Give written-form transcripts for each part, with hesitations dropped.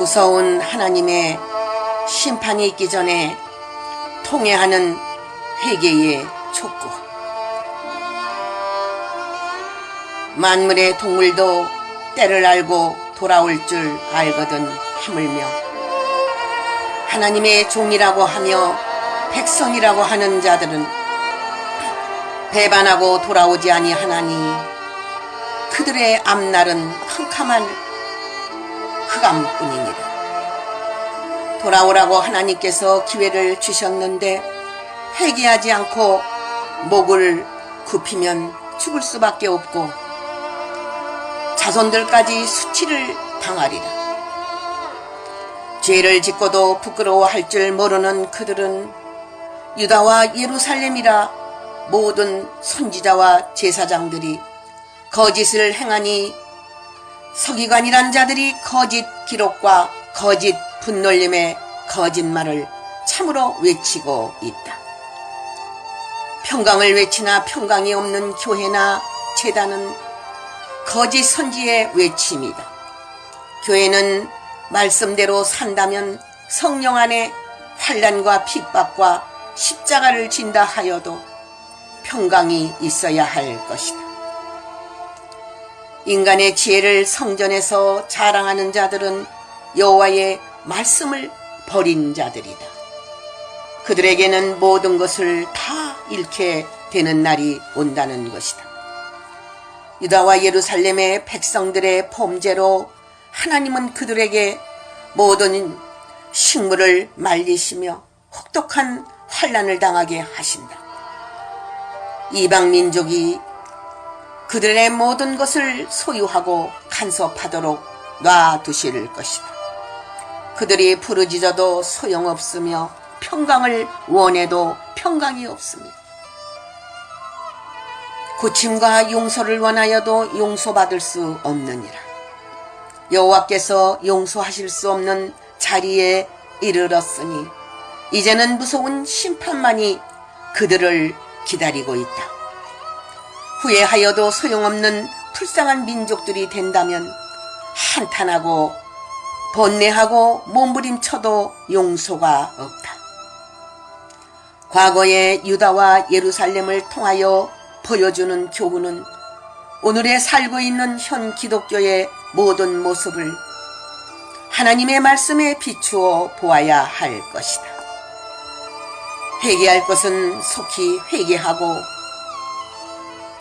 무서운 하나님의 심판이 있기 전에 통회하는 회개의 촉구. 만물의 동물도 때를 알고 돌아올 줄 알거든 하물며 하나님의 종이라고 하며 백성이라고 하는 자들은 배반하고 돌아오지 아니하나니 그들의 앞날은 캄캄한 흑암뿐이니라. 돌아오라고 하나님께서 기회를 주셨는데 회개하지 않고 목을 굽히면 죽을 수밖에 없고 자손들까지 수치를 당하리라. 죄를 짓고도 부끄러워할 줄 모르는 그들은 유다와 예루살렘이라 모든 선지자와 제사장들이 거짓을 행하니 서기관이란 자들이 거짓 기록과 거짓 분놀림의 거짓말을 참으로 외치고 있다. 평강을 외치나 평강이 없는 교회나 제단은 거짓 선지의 외침이다. 교회는 말씀대로 산다면 성령 안에 환난과 핍박과 십자가를 진다 하여도 평강이 있어야 할 것이다. 인간의 지혜를 성전에서 자랑하는 자들은 여호와의 말씀을 버린 자들이다. 그들에게는 모든 것을 다 잃게 되는 날이 온다는 것이다. 유다와 예루살렘의 백성들의 범죄로 하나님은 그들에게 모든 식물을 말리시며 혹독한 환난을 당하게 하신다. 이방 민족이 그들의 모든 것을 소유하고 간섭하도록 놔두실 것이다. 그들이 부르짖어도 소용없으며 평강을 원해도 평강이 없습니다. 고침과 용서를 원하여도 용서받을 수 없느니라. 여호와께서 용서하실 수 없는 자리에 이르렀으니 이제는 무서운 심판만이 그들을 기다리고 있다. 후회하여도 소용없는 불쌍한 민족들이 된다면 한탄하고 번뇌하고 몸부림쳐도 용서가 없다. 과거의 유다와 예루살렘을 통하여 보여주는 교훈은 오늘에 살고 있는 현 기독교의 모든 모습을 하나님의 말씀에 비추어 보아야 할 것이다. 회개할 것은 속히 회개하고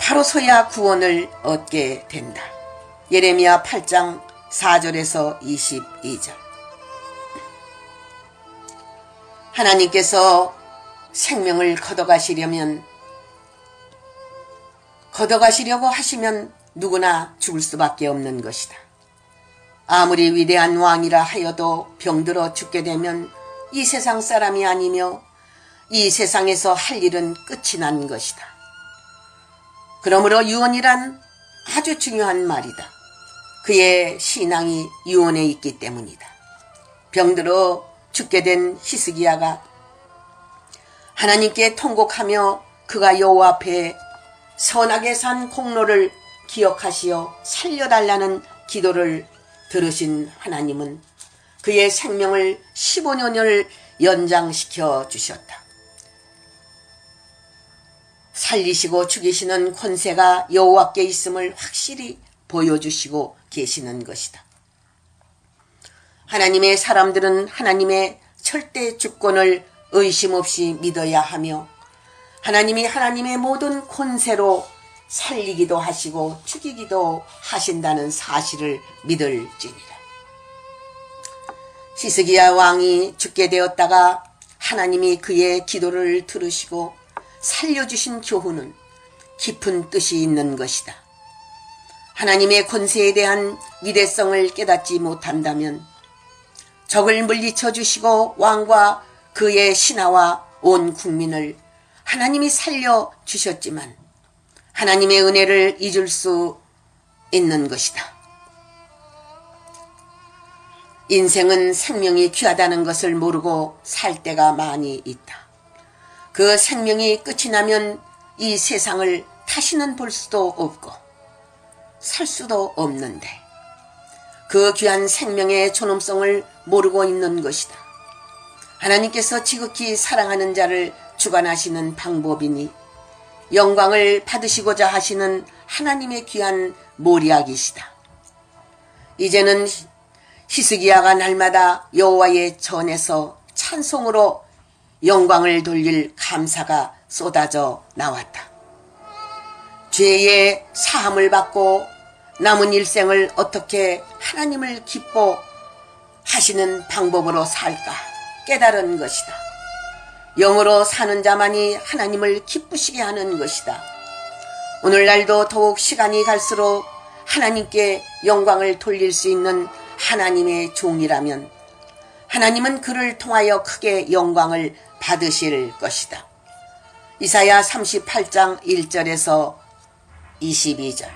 바로서야 구원을 얻게 된다. 예레미야 8장 4절에서 22절. 하나님께서 생명을 걷어가시려고 하시면 누구나 죽을 수밖에 없는 것이다. 아무리 위대한 왕이라 하여도 병들어 죽게 되면 이 세상 사람이 아니며 이 세상에서 할 일은 끝이 난 것이다. 그러므로 유언이란 아주 중요한 말이다. 그의 신앙이 유언에 있기 때문이다. 병들어 죽게 된 히스기야가 하나님께 통곡하며 그가 여호와 앞에 선하게 산 공로를 기억하시어 살려달라는 기도를 들으신 하나님은 그의 생명을 15년을 연장시켜 주셨다. 살리시고 죽이시는 권세가 여호와께 있음을 확실히 보여주시고 계시는 것이다. 하나님의 사람들은 하나님의 절대 주권을 의심 없이 믿어야 하며 하나님이 하나님의 모든 권세로 살리기도 하시고 죽이기도 하신다는 사실을 믿을지니라. 히스기야 왕이 죽게 되었다가 하나님이 그의 기도를 들으시고 살려주신 교훈은 깊은 뜻이 있는 것이다. 하나님의 권세에 대한 위대성을 깨닫지 못한다면 적을 물리쳐 주시고 왕과 그의 신하와 온 국민을 하나님이 살려주셨지만 하나님의 은혜를 잊을 수 있는 것이다. 인생은 생명이 귀하다는 것을 모르고 살 때가 많이 있다. 그 생명이 끝이 나면 이 세상을 다시는 볼 수도 없고 살 수도 없는데 그 귀한 생명의 존엄성을 모르고 있는 것이다. 하나님께서 지극히 사랑하는 자를 주관하시는 방법이니 영광을 받으시고자 하시는 하나님의 귀한 모략이시다. 이제는 히스기야가 날마다 여호와의 전에서 찬송으로 영광을 돌릴 감사가 쏟아져 나왔다. 죄의 사함을 받고 남은 일생을 어떻게 하나님을 기뻐하시는 방법으로 살까 깨달은 것이다. 영으로 사는 자만이 하나님을 기쁘시게 하는 것이다. 오늘날도 더욱 시간이 갈수록 하나님께 영광을 돌릴 수 있는 하나님의 종이라면 하나님은 그를 통하여 크게 영광을 받으실 것이다. 이사야 38장 1절에서 22절.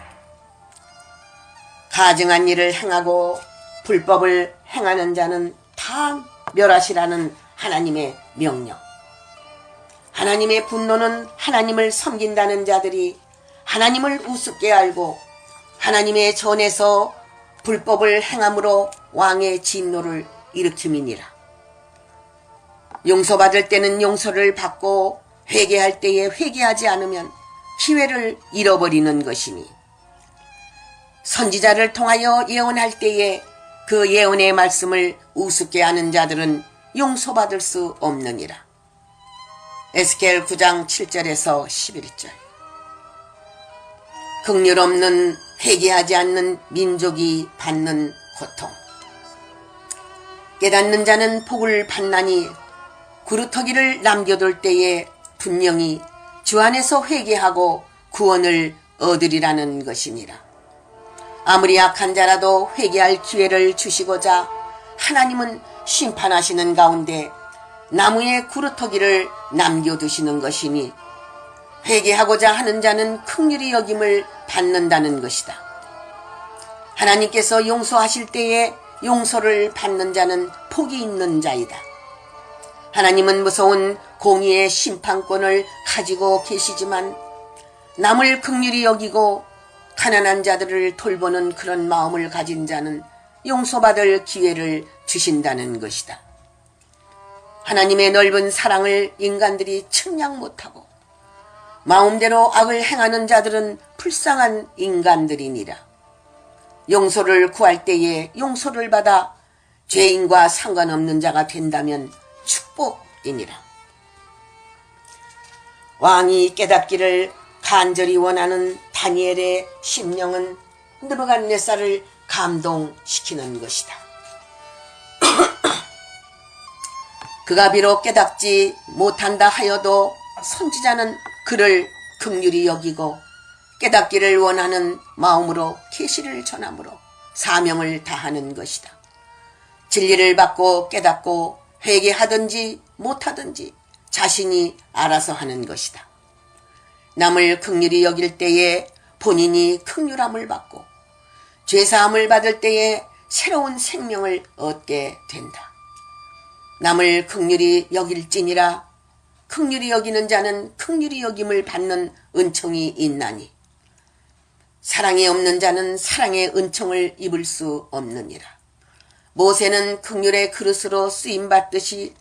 가증한 일을 행하고 불법을 행하는 자는 다 멸하시라는 하나님의 명령. 하나님의 분노는 하나님을 섬긴다는 자들이 하나님을 우습게 알고 하나님의 전에서 불법을 행함으로 왕의 진노를 일으킴이니라. 용서받을 때는 용서를 받고 회개할 때에 회개하지 않으면 기회를 잃어버리는 것이니 선지자를 통하여 예언할 때에 그 예언의 말씀을 우습게 하는 자들은 용서받을 수 없느니라. 에스겔 9장 7절에서 11절. 긍휼 없는 회개하지 않는 민족이 받는 고통. 깨닫는 자는 복을 받나니 구루터기를 남겨둘 때에 분명히 주 안에서 회개하고 구원을 얻으리라는 것이니라. 아무리 악한 자라도 회개할 기회를 주시고자 하나님은 심판하시는 가운데 나무에 구루터기를 남겨두시는 것이니 회개하고자 하는 자는 긍휼히 여김을 받는다는 것이다. 하나님께서 용서하실 때에 용서를 받는 자는 복이 있는 자이다. 하나님은 무서운 공의의 심판권을 가지고 계시지만 남을 긍휼히 여기고 가난한 자들을 돌보는 그런 마음을 가진 자는 용서받을 기회를 주신다는 것이다. 하나님의 넓은 사랑을 인간들이 측량 못하고 마음대로 악을 행하는 자들은 불쌍한 인간들이니라. 용서를 구할 때에 용서를 받아 죄인과 상관없는 자가 된다면 축복이니라. 왕이 깨닫기를 간절히 원하는 다니엘의 심령은 느부갓네살을 감동시키는 것이다. 그가 비록 깨닫지 못한다 하여도 선지자는 그를 긍휼히 여기고 깨닫기를 원하는 마음으로 계시를 전함으로 사명을 다하는 것이다. 진리를 받고 깨닫고 회개하든지 못하든지 자신이 알아서 하는 것이다. 남을 긍휼히 여길 때에 본인이 긍휼함을 받고 죄사함을 받을 때에 새로운 생명을 얻게 된다. 남을 긍휼히 여길지니라. 긍휼히 여기는 자는 긍휼히 여김을 받는 은총이 있나니 사랑이 없는 자는 사랑의 은총을 입을 수 없느니라. 모세는 긍휼의 그릇으로 쓰임받듯이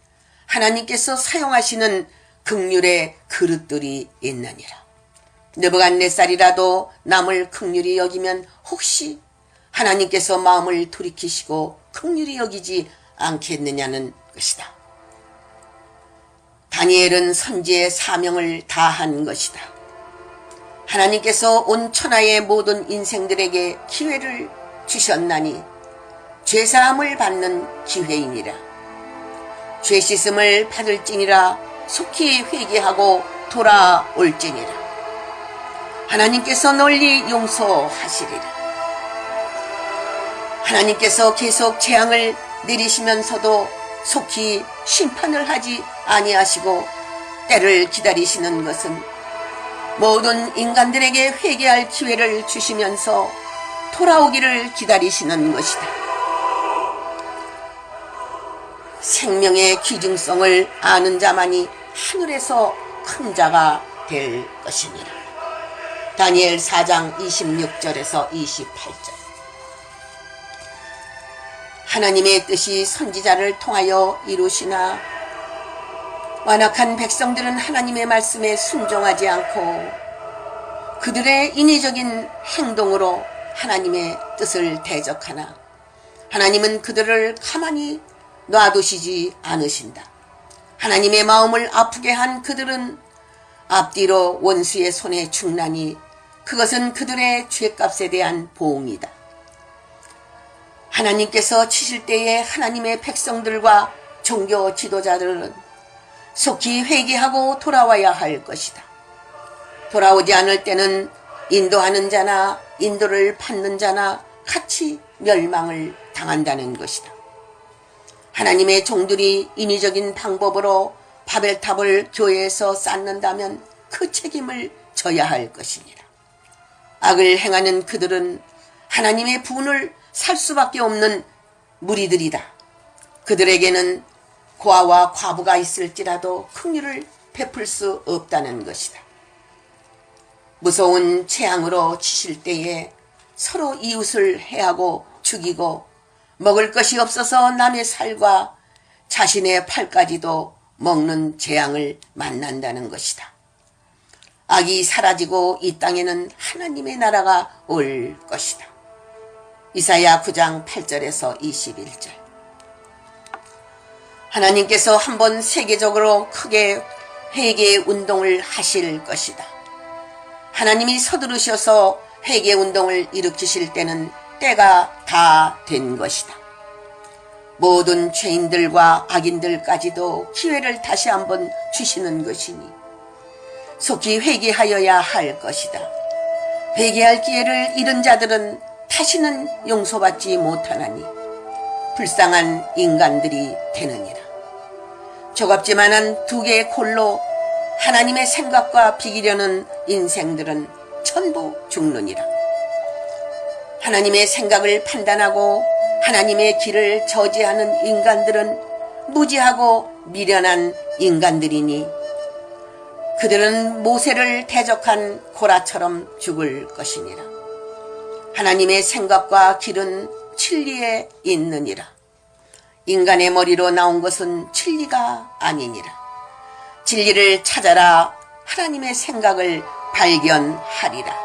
하나님께서 사용하시는 긍휼의 그릇들이 있느니라. 느부갓네살이라도 남을 긍휼히 여기면 혹시 하나님께서 마음을 돌이키시고 긍휼히 여기지 않겠느냐는 것이다. 다니엘은 선지의 사명을 다한 것이다. 하나님께서 온 천하의 모든 인생들에게 기회를 주셨나니 죄사함을 받는 기회이니라. 죄 씻음을 받을지니라. 속히 회개하고 돌아올지니라. 하나님께서 널리 용서하시리라. 하나님께서 계속 재앙을 내리시면서도 속히 심판을 하지 아니하시고 때를 기다리시는 것은 모든 인간들에게 회개할 기회를 주시면서 돌아오기를 기다리시는 것이다. 생명의 귀중성을 아는 자만이 하늘에서 큰 자가 될 것이니라. 다니엘 4장 26절에서 28절. 하나님의 뜻이 선지자를 통하여 이루시나 완악한 백성들은 하나님의 말씀에 순종하지 않고 그들의 인위적인 행동으로 하나님의 뜻을 대적하나 하나님은 그들을 가만히 놔두시지 않으신다. 하나님의 마음을 아프게 한 그들은 앞뒤로 원수의 손에 죽나니 그것은 그들의 죄값에 대한 보응이다. 하나님께서 치실 때에 하나님의 백성들과 종교 지도자들은 속히 회개하고 돌아와야 할 것이다. 돌아오지 않을 때는 인도하는 자나 인도를 받는 자나 같이 멸망을 당한다는 것이다. 하나님의 종들이 인위적인 방법으로 바벨탑을 교회에서 쌓는다면 그 책임을 져야 할 것이니라. 악을 행하는 그들은 하나님의 분을 살 수밖에 없는 무리들이다. 그들에게는 고아와 과부가 있을지라도 긍휼을 베풀 수 없다는 것이다. 무서운 재앙으로 치실 때에 서로 이웃을 해하고 죽이고 먹을 것이 없어서 남의 살과 자신의 팔까지도 먹는 재앙을 만난다는 것이다. 악이 사라지고 이 땅에는 하나님의 나라가 올 것이다. 이사야 9장 8절에서 21절. 하나님께서 한번 세계적으로 크게 회개 운동을 하실 것이다. 하나님이 서두르셔서 회개 운동을 일으키실 때는 때가 다 된 것이다. 모든 죄인들과 악인들까지도 기회를 다시 한번 주시는 것이니 속히 회개하여야 할 것이다. 회개할 기회를 잃은 자들은 다시는 용서받지 못하나니 불쌍한 인간들이 되느니라. 조갑지만한 두 개의 콜로 하나님의 생각과 비기려는 인생들은 전부 죽느니라. 하나님의 생각을 판단하고 하나님의 길을 저지하는 인간들은 무지하고 미련한 인간들이니 그들은 모세를 대적한 고라처럼 죽을 것이니라. 하나님의 생각과 길은 진리에 있느니라. 인간의 머리로 나온 것은 진리가 아니니라. 진리를 찾아라. 하나님의 생각을 발견하리라.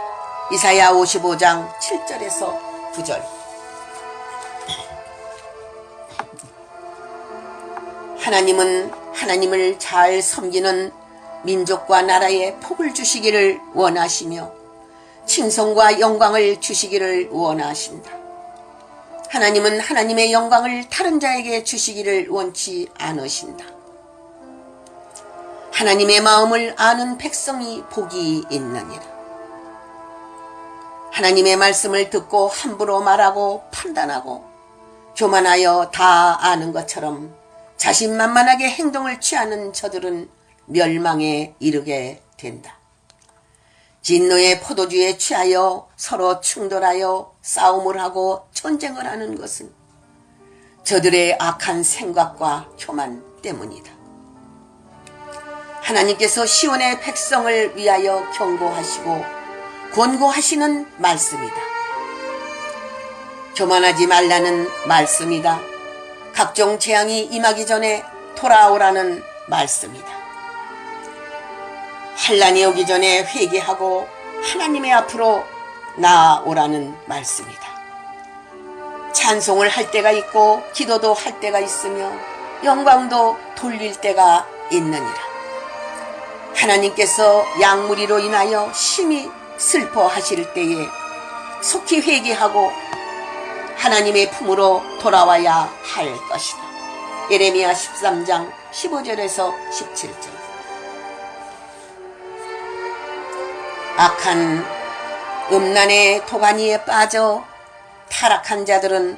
이사야 55장 7절에서 9절. 하나님은 하나님을 잘 섬기는 민족과 나라에 복을 주시기를 원하시며 칭송과 영광을 주시기를 원하신다. 하나님은 하나님의 영광을 다른 자에게 주시기를 원치 않으신다. 하나님의 마음을 아는 백성이 복이 있느니라. 하나님의 말씀을 듣고 함부로 말하고 판단하고 교만하여 다 아는 것처럼 자신만만하게 행동을 취하는 저들은 멸망에 이르게 된다. 진노의 포도주에 취하여 서로 충돌하여 싸움을 하고 전쟁을 하는 것은 저들의 악한 생각과 교만 때문이다. 하나님께서 시온의 백성을 위하여 경고하시고 권고하시는 말씀이다. 교만하지 말라는 말씀이다. 각종 재앙이 임하기 전에 돌아오라는 말씀이다. 환난이 오기 전에 회개하고 하나님의 앞으로 나아오라는 말씀이다. 찬송을 할 때가 있고 기도도 할 때가 있으며 영광도 돌릴 때가 있느니라. 하나님께서 양무리로 인하여 심히 슬퍼하실 때에 속히 회개하고 하나님의 품으로 돌아와야 할 것이다. 예레미야 13장 15절에서 17절. 악한 음란의 도가니에 빠져 타락한 자들은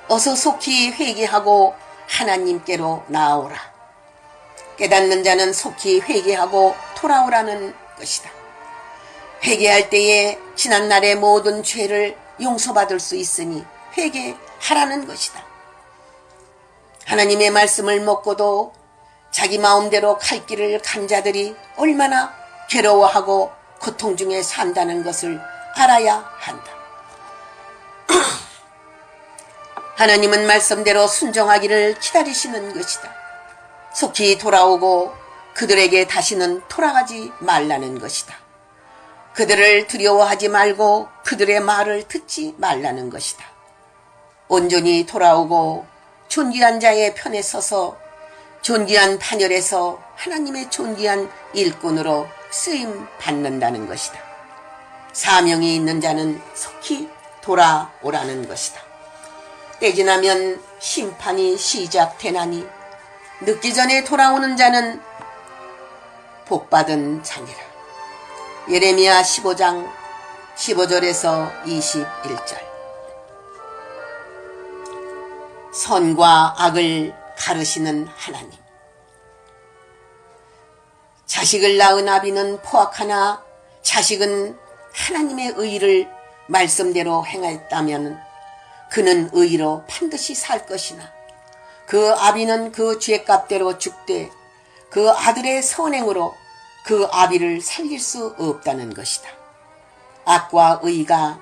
어서 속히 회개하고 하나님께로 나아오라. 깨닫는 자는 속히 회개하고 돌아오라는 것이다. 회개할 때에 지난날의 모든 죄를 용서받을 수 있으니 회개하라는 것이다. 하나님의 말씀을 먹고도 자기 마음대로 갈 길을 간 자들이 얼마나 괴로워하고 고통 중에 산다는 것을 알아야 한다. 하나님은 말씀대로 순종하기를 기다리시는 것이다. 속히 돌아오고 그들에게 다시는 돌아가지 말라는 것이다. 그들을 두려워하지 말고 그들의 말을 듣지 말라는 것이다. 온전히 돌아오고 존귀한 자의 편에 서서 존귀한 판결에서 하나님의 존귀한 일꾼으로 쓰임 받는다는 것이다. 사명이 있는 자는 속히 돌아오라는 것이다. 때 지나면 심판이 시작되나니 늦기 전에 돌아오는 자는 복받은 자니라. 예레미야 15장 15절에서 21절. 선과 악을 가르시는 하나님. 자식을 낳은 아비는 포악하나 자식은 하나님의 의를 말씀대로 행했다면 그는 의로 반드시 살 것이나 그 아비는 그 죄값대로 죽되 그 아들의 선행으로 그 아비를 살릴 수 없다는 것이다. 악과 의가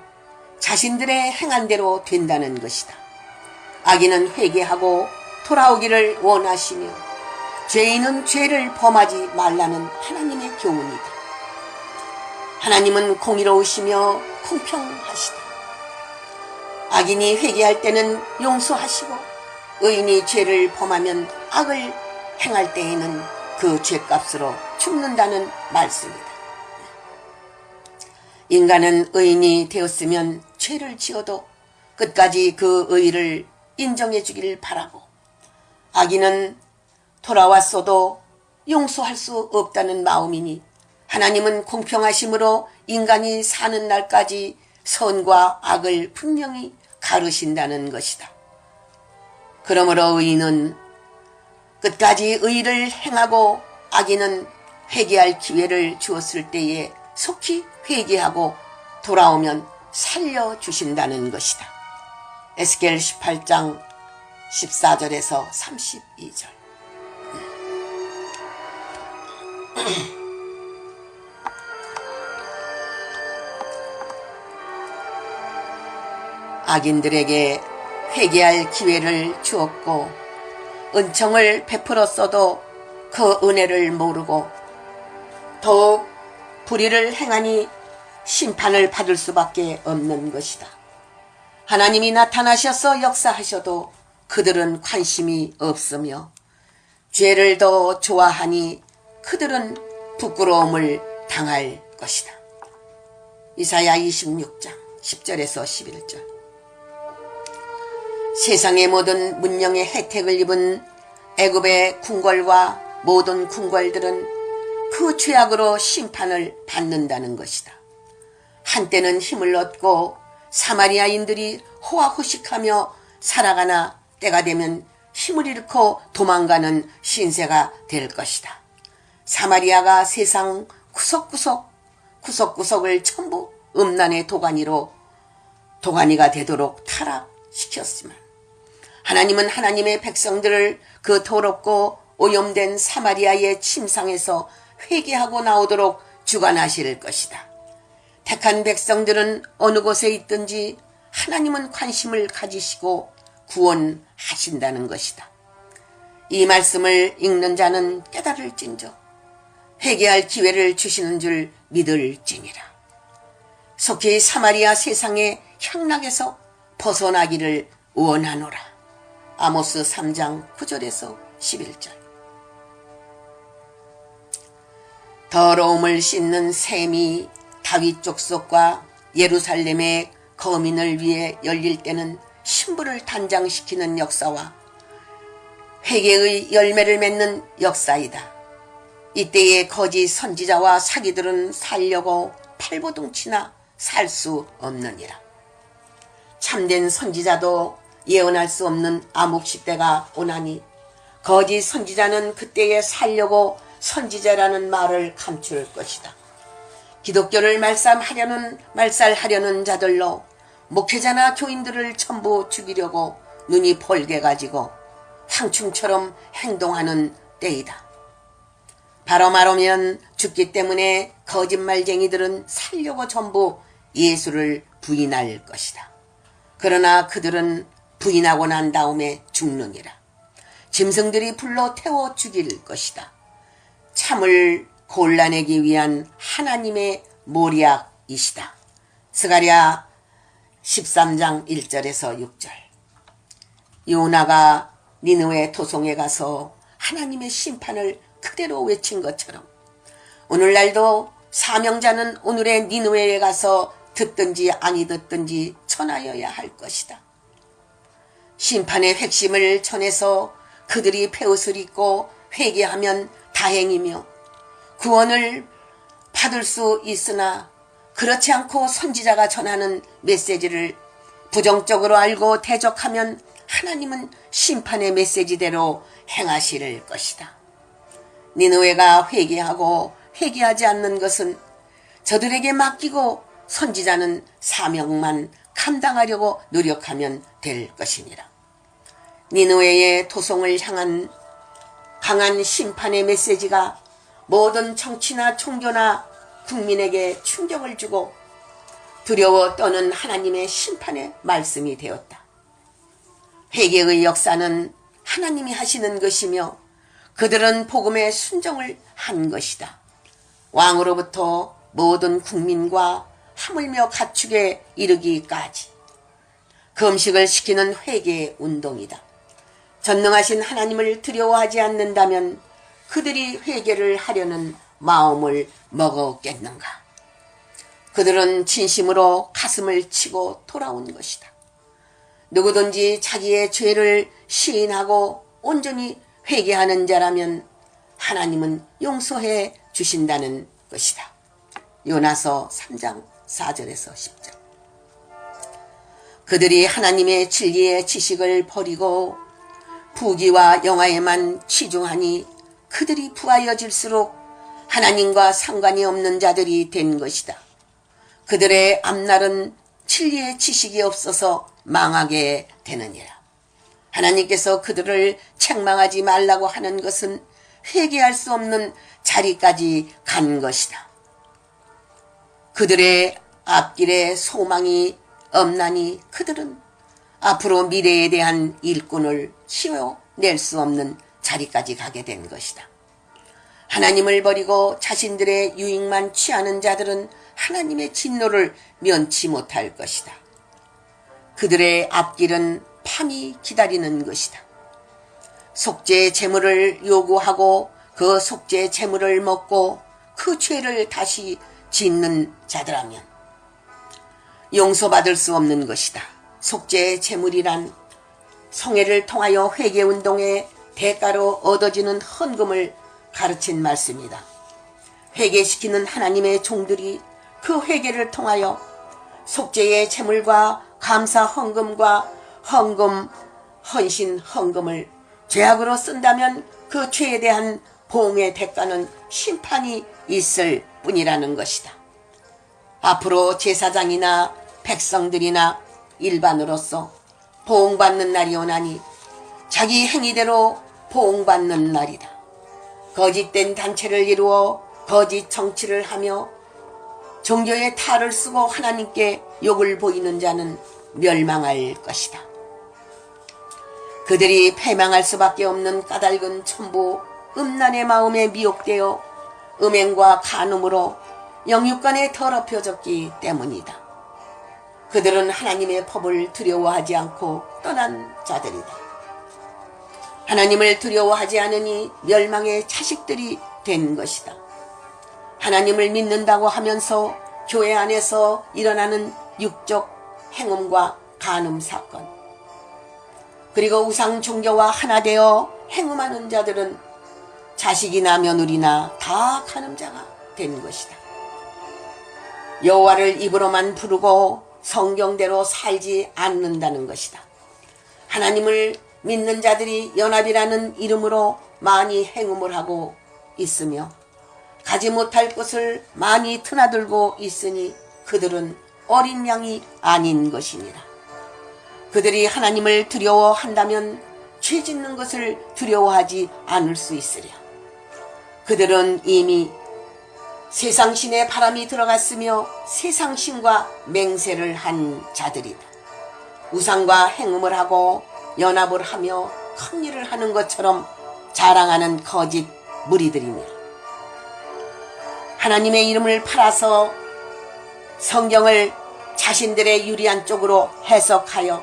자신들의 행한 대로 된다는 것이다. 악인은 회개하고 돌아오기를 원하시며 죄인은 죄를 범하지 말라는 하나님의 교훈이다. 하나님은 공의로우시며 공평하시다. 악인이 회개할 때는 용서하시고 의인이 죄를 범하면 악을 행할 때에는 그 죄값으로 죽는다는 말씀이다. 인간은 의인이 되었으면 죄를 지어도 끝까지 그 의를 인정해 주기를 바라고 악인은 돌아왔어도 용서할 수 없다는 마음이니 하나님은 공평하심으로 인간이 사는 날까지 선과 악을 분명히 가르신다는 것이다. 그러므로 의인은 끝까지 의를 행하고 악인은 회개할 기회를 주었을 때에 속히 회개하고 돌아오면 살려주신다는 것이다. 에스겔 18장 14절에서 32절. 악인들에게 회개할 기회를 주었고 은총을 베풀었어도 그 은혜를 모르고 더욱 불의를 행하니 심판을 받을 수밖에 없는 것이다. 하나님이 나타나셔서 역사하셔도 그들은 관심이 없으며 죄를 더 좋아하니 그들은 부끄러움을 당할 것이다. 이사야 26장 10절에서 11절. 세상의 모든 문명의 혜택을 입은 애굽의 궁궐과 모든 궁궐들은 그 죄악으로 심판을 받는다는 것이다. 한때는 힘을 얻고 사마리아인들이 호화호식하며 살아가나 때가 되면 힘을 잃고 도망가는 신세가 될 것이다. 사마리아가 세상 구석구석을 전부 음란의 도가니가 되도록 타락시켰지만 하나님은 하나님의 백성들을 그 더럽고 오염된 사마리아의 침상에서 회개하고 나오도록 주관하실 것이다. 택한 백성들은 어느 곳에 있든지 하나님은 관심을 가지시고 구원하신다는 것이다. 이 말씀을 읽는 자는 깨달을진저 회개할 기회를 주시는 줄 믿을지니라. 속히 사마리아 세상의 향락에서 벗어나기를 원하노라. 아모스 3장 9절에서 11절. 더러움을 씻는 셈이 다윗 족속과 예루살렘의 거민을 위해 열릴 때는 신부를 단장시키는 역사와 회개의 열매를 맺는 역사이다. 이때의 거짓 선지자와 사기들은 살려고 팔보둥치나 살 수 없느니라. 참된 선지자도 예언할 수 없는 암흑시대가 오나니 거짓 선지자는 그때에 살려고 선지자라는 말을 감출 것이다. 기독교를 말살하려는 자들로 목회자나 교인들을 전부 죽이려고 눈이 벌게 가지고 황충처럼 행동하는 때이다. 바로 말하면 죽기 때문에 거짓말쟁이들은 살려고 전부 예수를 부인할 것이다. 그러나 그들은 부인하고 난 다음에 죽느니라. 짐승들이 불러 태워 죽일 것이다. 참을 골라내기 위한 하나님의 모략이시다. 스가랴 13장 1절에서 6절. 요나가 니느웨 토성에 가서 하나님의 심판을 그대로 외친 것처럼 오늘날도 사명자는 오늘의 니느웨에 가서 듣든지 아니 듣든지 전하여야 할 것이다. 심판의 핵심을 전해서 그들이 폐옷을 입고 회개하면 다행이며 구원을 받을 수 있으나 그렇지 않고 선지자가 전하는 메시지를 부정적으로 알고 대적하면 하나님은 심판의 메시지대로 행하실 것이다. 니느웨가 회개하고 회개하지 않는 것은 저들에게 맡기고 선지자는 사명만 감당하려고 노력하면 될 것이니라. 니느웨의 토성을 향한 강한 심판의 메시지가 모든 정치나 종교나 국민에게 충격을 주고 두려워 떠는 하나님의 심판의 말씀이 되었다. 회개의 역사는 하나님이 하시는 것이며 그들은 복음에 순종을 한 것이다. 왕으로부터 모든 국민과 하물며 가축에 이르기까지 금식을 시키는 회개 운동이다. 전능하신 하나님을 두려워하지 않는다면 그들이 회개를 하려는 마음을 먹었겠는가? 그들은 진심으로 가슴을 치고 돌아온 것이다. 누구든지 자기의 죄를 시인하고 온전히 회개하는 자라면 하나님은 용서해 주신다는 것이다. 요나서 3장 4절에서 10절. 그들이 하나님의 진리의 지식을 버리고 부귀와 영화에만 치중하니 그들이 부하여질수록 하나님과 상관이 없는 자들이 된 것이다. 그들의 앞날은 진리의 지식이 없어서 망하게 되느니라. 하나님께서 그들을 책망하지 말라고 하는 것은 회개할 수 없는 자리까지 간 것이다. 그들의 앞길에 소망이 없나니 그들은 앞으로 미래에 대한 일꾼을 키워낼 수 없는 자리까지 가게 된 것이다. 하나님을 버리고 자신들의 유익만 취하는 자들은 하나님의 진노를 면치 못할 것이다. 그들의 앞길은 밤이 기다리는 것이다. 속죄 제물을 요구하고 그 속죄 제물을 먹고 그 죄를 다시 짓는 자들하면 용서받을 수 없는 것이다. 속죄 제물이란 성회를 통하여 회개운동의 대가로 얻어지는 헌금을 가르친 말씀이다. 회개시키는 하나님의 종들이 그 회개를 통하여 속죄의 제물과 감사 헌금과 헌금, 헌신 헌금을 죄악으로 쓴다면 그 죄에 대한 보응의 대가는 심판이 있을 뿐이라는 것이다. 앞으로 제사장이나 백성들이나 일반으로서 보응받는 날이 오나니 자기 행위대로 보응받는 날이다. 거짓된 단체를 이루어 거짓 정치를 하며 종교의 탈을 쓰고 하나님께 욕을 보이는 자는 멸망할 것이다. 그들이 패망할 수밖에 없는 까닭은 전부 음란의 마음에 미혹되어 음행과 간음으로 영육간에 더럽혀졌기 때문이다. 그들은 하나님의 법을 두려워하지 않고 떠난 자들이다. 하나님을 두려워하지 않으니 멸망의 자식들이 된 것이다. 하나님을 믿는다고 하면서 교회 안에서 일어나는 육적 행음과 간음 사건, 그리고 우상 종교와 하나 되어 행음하는 자들은 자식이나 며느리나 다 간음자가 된 것이다. 여호와를 입으로만 부르고 성경대로 살지 않는다는 것이다. 하나님을 믿는 자들이 연합이라는 이름으로 많이 행음을 하고 있으며 가지 못할 것을 많이 드나들고 있으니 그들은 어린 양이 아닌 것이니라. 그들이 하나님을 두려워한다면 죄 짓는 것을 두려워하지 않을 수 있으랴. 그들은 이미 세상신의 바람이 들어갔으며 세상신과 맹세를 한 자들이다. 우상과 행음을 하고 연합을 하며 큰 일을 하는 것처럼 자랑하는 거짓 무리들이며 하나님의 이름을 팔아서 성경을 자신들의 유리한 쪽으로 해석하여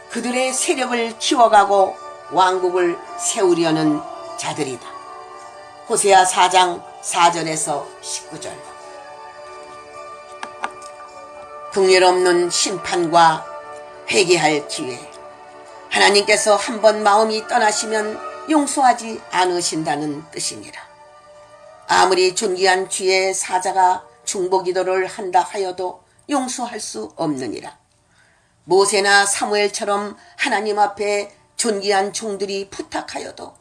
그들의 세력을 키워가고 왕국을 세우려는 자들이다. 호세아 4장 4절에서 19절. 긍휼 없는 심판과 회개할 기회. 하나님께서 한번 마음이 떠나시면 용서하지 않으신다는 뜻이니라. 아무리 존귀한 주의 사자가 중보기도를 한다 하여도 용서할 수 없느니라. 모세나 사무엘처럼 하나님 앞에 존귀한 종들이 부탁하여도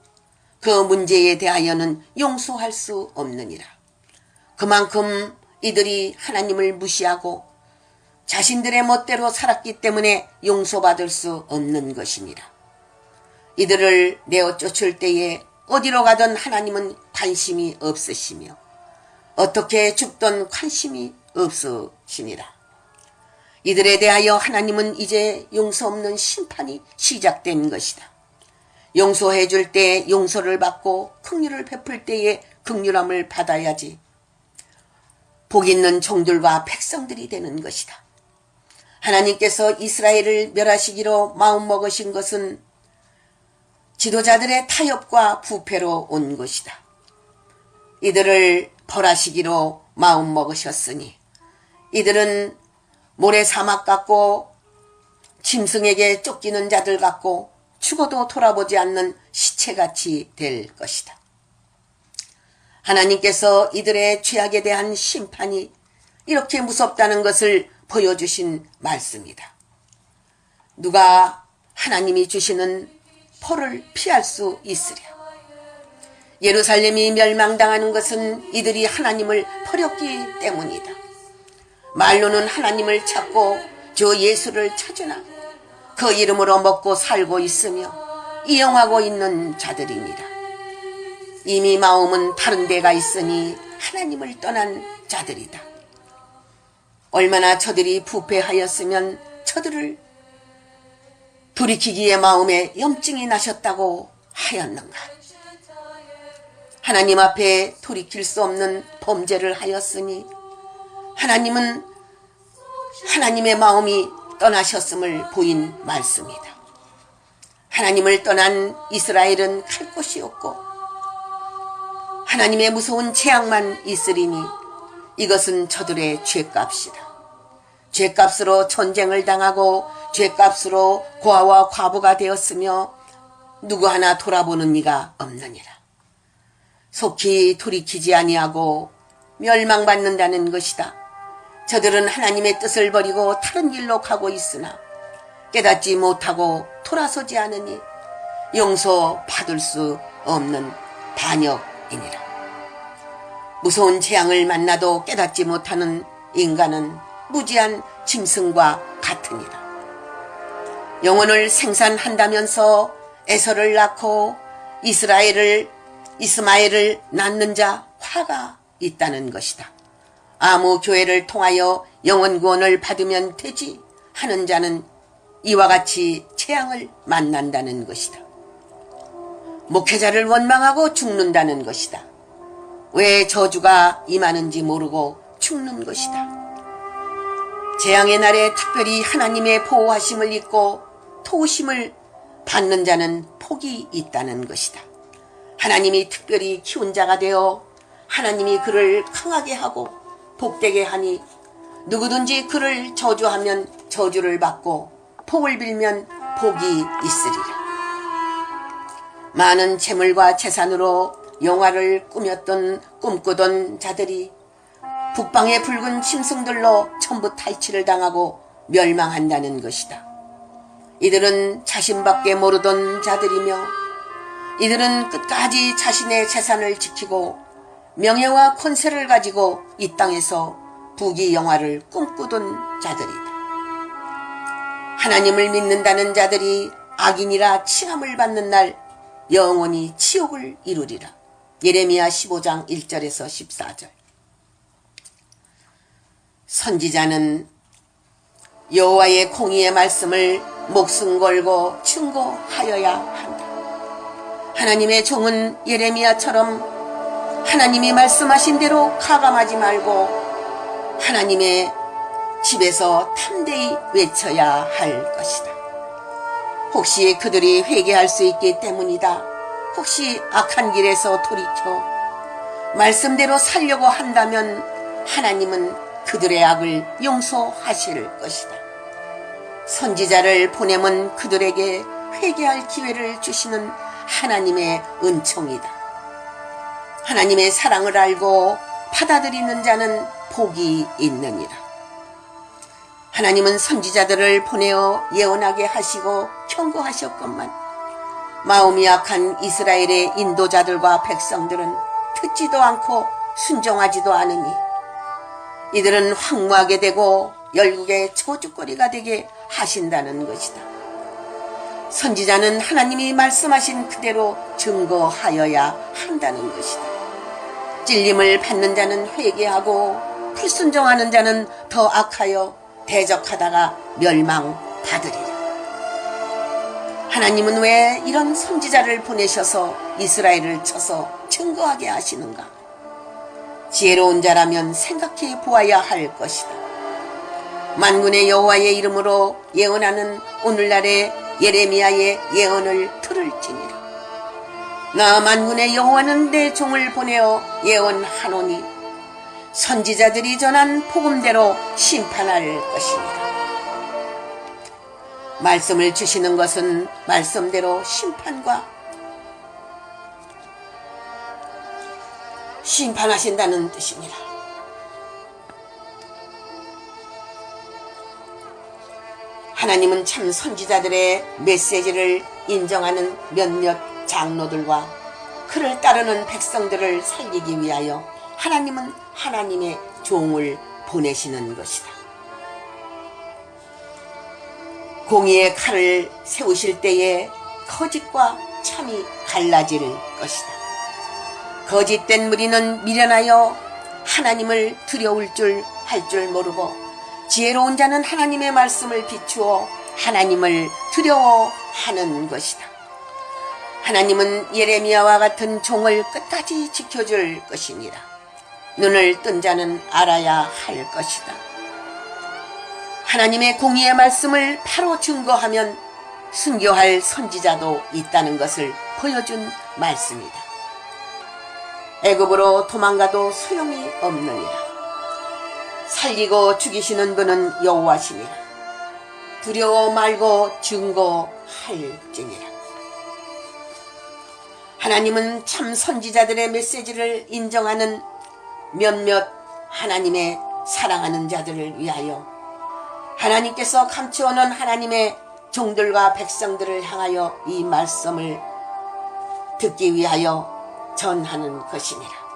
그 문제에 대하여는 용서할 수 없느니라. 그만큼 이들이 하나님을 무시하고 자신들의 멋대로 살았기 때문에 용서받을 수 없는 것이니라. 이들을 내어 쫓을 때에 어디로 가든 하나님은 관심이 없으시며 어떻게 죽든 관심이 없으시니라. 이들에 대하여 하나님은 이제 용서 없는 심판이 시작된 것이다. 용서해 줄 때 용서를 받고 긍휼을 베풀 때에 긍휼함을 받아야지 복 있는 종들과 백성들이 되는 것이다. 하나님께서 이스라엘을 멸하시기로 마음먹으신 것은 지도자들의 타협과 부패로 온 것이다. 이들을 벌하시기로 마음먹으셨으니 이들은 모래사막 같고 짐승에게 쫓기는 자들 같고 죽어도 돌아보지 않는 시체같이 될 것이다. 하나님께서 이들의 죄악에 대한 심판이 이렇게 무섭다는 것을 보여주신 말씀이다. 누가 하나님이 주시는 벌을 피할 수 있으랴. 예루살렘이 멸망당하는 것은 이들이 하나님을 버렸기 때문이다. 말로는 하나님을 찾고 저 예수를 찾으나 그 이름으로 먹고 살고 있으며 이용하고 있는 자들입니다. 이미 마음은 다른 데가 있으니 하나님을 떠난 자들이다. 얼마나 저들이 부패하였으면 저들을 돌이키기에 마음에 염증이 나셨다고 하였는가. 하나님 앞에 돌이킬 수 없는 범죄를 하였으니 하나님은 하나님의 마음이 떠나셨음을 보인 말씀이다. 하나님을 떠난 이스라엘은 갈 곳이 없고 하나님의 무서운 재앙만 있으리니 이것은 저들의 죄값이다. 죄값으로 전쟁을 당하고 죄값으로 고아와 과부가 되었으며 누구 하나 돌아보는 이가 없느니라. 속히 돌이키지 아니하고 멸망받는다는 것이다. 저들은 하나님의 뜻을 버리고 다른 길로 가고 있으나 깨닫지 못하고 돌아서지 않으니 용서받을 수 없는 반역이니라. 무서운 재앙을 만나도 깨닫지 못하는 인간은 무지한 짐승과 같으니라. 영혼을 생산한다면서 에서를 낳고 이스마엘을 낳는 자 화가 있다는 것이다. 아무 교회를 통하여 영혼 구원을 받으면 되지 하는 자는 이와 같이 재앙을 만난다는 것이다. 목회자를 원망하고 죽는다는 것이다. 왜 저주가 임하는지 모르고 죽는 것이다. 재앙의 날에 특별히 하나님의 보호하심을 잊고 도우심을 받는 자는 복이 있다는 것이다. 하나님이 특별히 키운 자가 되어 하나님이 그를 강하게 하고 복되게 하니 누구든지 그를 저주하면 저주를 받고 복을 빌면 복이 있으리라. 많은 재물과 재산으로 영화를 꿈꾸던 자들이 북방의 붉은 짐승들로 전부 탈취를 당하고 멸망한다는 것이다. 이들은 자신밖에 모르던 자들이며 이들은 끝까지 자신의 재산을 지키고 명예와 권세를 가지고 이 땅에서 부귀영화를 꿈꾸던 자들이다. 하나님을 믿는다는 자들이 악인이라 칭함을 받는 날 영원히 지옥을 이루리라. 예레미야 15장 1절에서 14절. 선지자는 여호와의 공의의 말씀을 목숨 걸고 충고하여야 한다. 하나님의 종은 예레미야처럼 하나님이 말씀하신 대로 가감하지 말고 하나님의 집에서 담대히 외쳐야 할 것이다. 혹시 그들이 회개할 수 있기 때문이다. 혹시 악한 길에서 돌이켜 말씀대로 살려고 한다면 하나님은 그들의 악을 용서하실 것이다. 선지자를 보내면 그들에게 회개할 기회를 주시는 하나님의 은총이다. 하나님의 사랑을 알고 받아들이는 자는 복이 있느니라. 하나님은 선지자들을 보내어 예언하게 하시고 경고하셨건만 마음이 약한 이스라엘의 인도자들과 백성들은 듣지도 않고 순종하지도 않으니 이들은 황무하게 되고 열국의 저주거리가 되게 하신다는 것이다. 선지자는 하나님이 말씀하신 그대로 증거하여야 한다는 것이다. 찔림을 받는 자는 회개하고 불순종하는 자는 더 악하여 대적하다가 멸망받으리라. 하나님은 왜 이런 선지자를 보내셔서 이스라엘을 쳐서 증거하게 하시는가? 지혜로운 자라면 생각해 보아야 할 것이다. 만군의 여호와의 이름으로 예언하는 오늘날의 예레미야의 예언을 들을지니라. 나 만군의 여호와는 내 종을 보내어 예언하노니 선지자들이 전한 복음대로 심판할 것이니라. 말씀을 주시는 것은 말씀대로 심판하신다는 뜻이니라. 하나님은 참 선지자들의 메시지를 인정하는 몇몇 장로들과 그를 따르는 백성들을 살리기 위하여 하나님은 하나님의 종을 보내시는 것이다. 공의의 칼을 세우실 때에 거짓과 참이 갈라질 것이다. 거짓된 무리는 미련하여 하나님을 두려울 줄 할 줄 모르고 지혜로운 자는 하나님의 말씀을 비추어 하나님을 두려워하는 것이다. 하나님은 예레미야와 같은 종을 끝까지 지켜줄 것이니라. 눈을 뜬 자는 알아야 할 것이다. 하나님의 공의의 말씀을 바로 증거하면 순교할 선지자도 있다는 것을 보여준 말씀이다. 애굽으로 도망가도 소용이 없느니라. 살리고 죽이시는 분은 여호와시니라. 두려워 말고 증거할지니라. 하나님은 참 선지자들의 메시지를 인정하는 몇몇 하나님의 사랑하는 자들을 위하여 하나님께서 감추어놓은 하나님의 종들과 백성들을 향하여 이 말씀을 듣기 위하여 전하는 것이니라.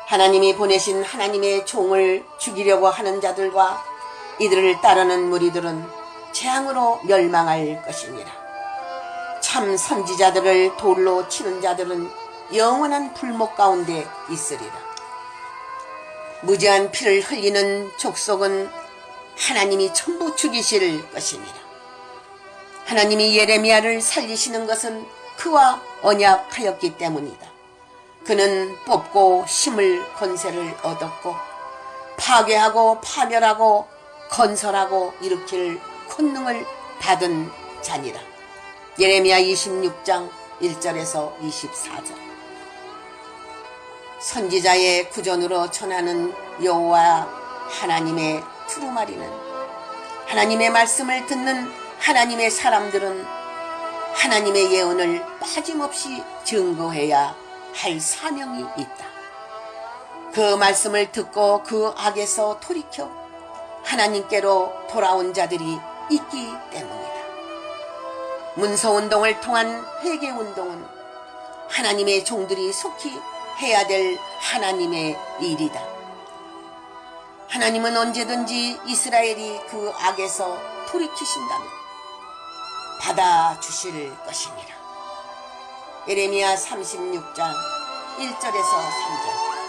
하나님이 보내신 하나님의 종을 죽이려고 하는 자들과 이들을 따르는 무리들은 재앙으로 멸망할 것이니라. 참 선지자들을 돌로 치는 자들은 영원한 불목 가운데 있으리라. 무지한 피를 흘리는 족속은 하나님이 전부 죽이실 것이니라. 하나님이 예레미야를 살리시는 것은 그와 언약하였기 때문이다. 그는 뽑고 심을 권세를 얻었고 파괴하고 파멸하고 건설하고 일으킬 권능을 받은 자니라. 예레미야 26장 1절에서 24절. 선지자의 구전으로 전하는 여호와 하나님의 두루마리는 하나님의 말씀을 듣는 하나님의 사람들은 하나님의 예언을 빠짐없이 증거해야 할 사명이 있다. 그 말씀을 듣고 그 악에서 돌이켜 하나님께로 돌아온 자들이 있기 때문이다. 문서운동을 통한 회개운동은 하나님의 종들이 속히 해야 될 하나님의 일이다. 하나님은 언제든지 이스라엘이 그 악에서 돌이키신다면 받아주실 것이니라. 예레미야 36장 1절에서 3절.